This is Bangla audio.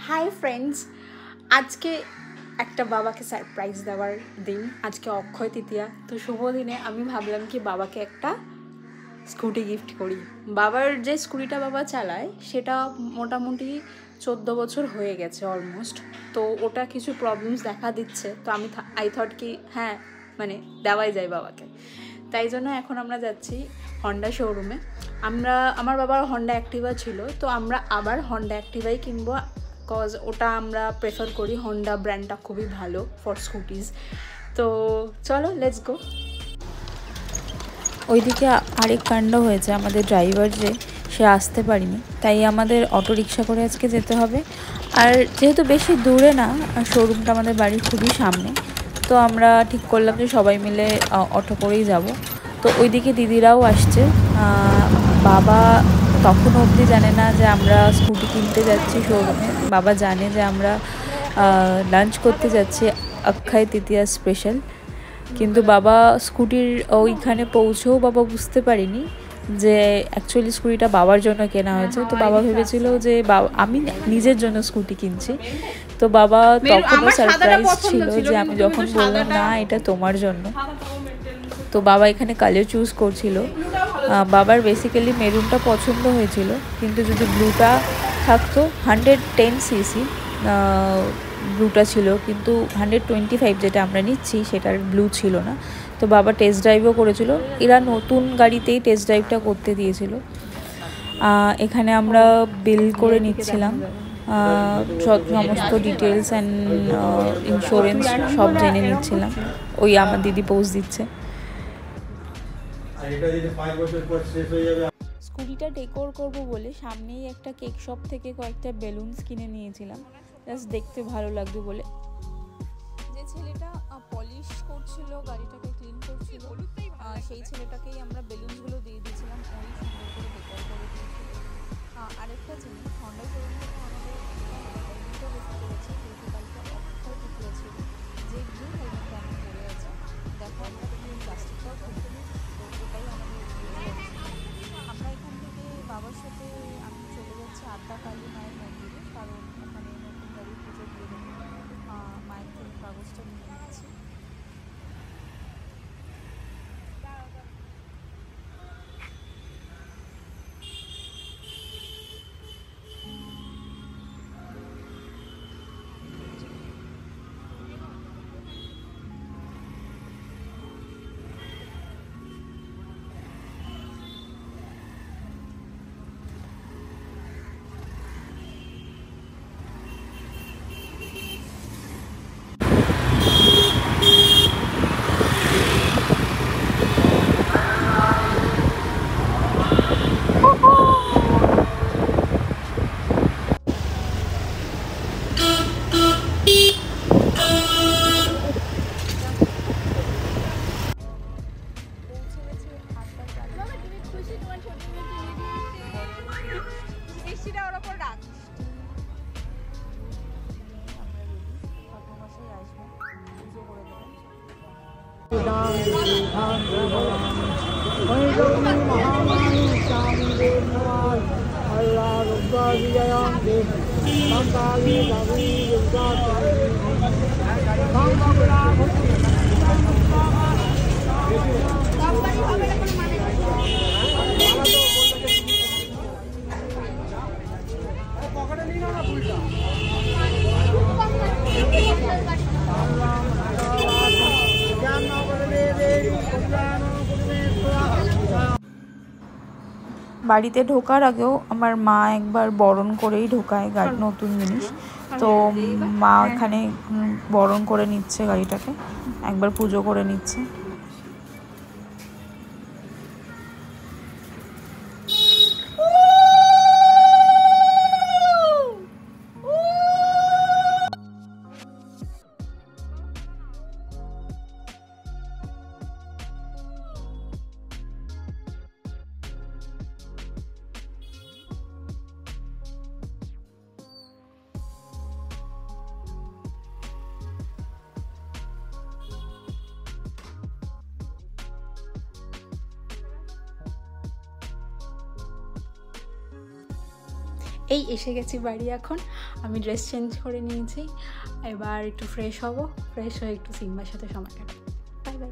হাই ফ্রেন্ডস, আজকে একটা বাবাকে সারপ্রাইজ দেওয়ার দিন। আজকে অক্ষয় তৃতীয়া, তো শুভ দিনে আমি ভাবলাম কি বাবাকে একটা স্কুটি গিফট করি। বাবার যে স্কুটিটা বাবা চালায় সেটা মোটামুটি 14 বছর হয়ে গেছে অলমোস্ট। তো ওটা কিছু প্রবলেমস দেখা দিচ্ছে, তো আমি আই থট কি হ্যাঁ মানে দেওয়াই যায় বাবাকে। তাই জন্য এখন আমরা যাচ্ছি হন্ডা শোরুমে। আমার বাবার হন্ডা অ্যাক্টিভা ছিল, তো আমরা আবার হন্ডা অ্যাক্টিভাই কিনবো, কজ ওটা আমরা প্রেফার করি। হন্ডা ব্র্যান্ডটা খুবই ভালো ফর স্কুটিজ। তো চলো লেটস গো। ওইদিকে আরেক কাণ্ড হয়েছে, আমাদের ড্রাইভার সে আসতে পারিনি, তাই আমাদের অটো রিক্সা করে আজকে যেতে হবে। আর যেহেতু বেশি দূরে না, শোরুমটা আমাদের বাড়ির খুবই সামনে, তো আমরা ঠিক করলাম যে সবাই মিলে অটো করেই যাব। তো ওইদিকে দিদিরাও আসছে। বাবা তখনও অবধি জানে না যে আমরা স্কুটি কিনতে যাচ্ছি শোরুমে। বাবা জানে যে আমরা লাঞ্চ করতে যাচ্ছি অক্ষয় তৃতীয়া স্পেশাল। কিন্তু বাবা স্কুটির ওইখানে পৌঁছেও বাবা বুঝতে পারিনি যে অ্যাকচুয়ালি স্কুটিটা বাবার জন্য কেনা হয়েছে। তো বাবা ভেবেছিল যে আমি নিজের জন্য স্কুটি কিনছি। তো বাবা তখনও সারপ্রাইজ ছিল যে আমি যখন বললাম না এটা তোমার জন্য। তো বাবা এখানে কালার চুজ করছিল। বাবার বেসিক্যালি মেরুনটা পছন্দ হয়েছিল, কিন্তু যদি ব্লুটা থাকতো 110 সিসি ব্লুটা ছিল, কিন্তু 125 যেটা আমরা নিচ্ছি সেটার ব্লু ছিল না। তো বাবা টেস্ট ড্রাইভও করেছিল, এরা নতুন গাড়িতেই টেস্ট ড্রাইভটা করতে দিয়েছিল। এখানে আমরা বিল করে নিচ্ছিলাম, সমস্ত ডিটেলস অ্যান্ড ইন্স্যুরেন্স সব জেনে নিচ্ছিলাম। ওই আমার দিদি পোস্ট দিচ্ছে। স্কুটিটা ডেকোর করবো বলে সামনেই একটা কেক শপ থেকে কয়েকটা বেলুনস কিনে নিয়েছিলাম, জাস্ট দেখতে ভালো লাগবে বলে। যে ছেলেটা পলিশ করছিল, গাড়িটাকে ক্লিন করছিল, সেই ছেলেটাকেই আমরা বেলুনসগুলো দিয়ে দিয়েছিলাম, ওই সুন্দর করে ডেকোর করে দিয়েছিল। আরেকটা জিনিস, হন্ডা শোরুমে আমাদের দুটো বেশি করেছে, যেহেতু কালকে অক্ষয় তৃতীয়া ছিল। যে ব্লু হেলমেটটা আমি পরে আছে, দেখো আমরা প্লাস্টিকটাও খুলতে দিই, তো ওটাই আমাদের আমরা এখান থেকে বাবার সাথে আমি চলে যাচ্ছি আদ্যাকালী মায়ের মন্দিরে, কারণ ওখানে নতুন গাড়ির পুজো দিয়ে দেবো। মায়ের থেকে কাগজটা নিয়ে নিচ্ছি। বাড়িতে ঢোকার আগেও আমার মা একবার বরণ করেই ঢোকায় গাড়ি, নতুন জিনিস। তো মা এখানে বরণ করে নিচ্ছে গাড়িটাকে, একবার পুজো করে নিচ্ছে। এই এসে গেছি বাড়ি। এখন আমি ড্রেস চেঞ্জ করে নিয়েছি, এবার একটু ফ্রেশ হব, ফ্রেশ হয়ে একটু সিম্বার সাথে সময় কাটাবো। Bye bye.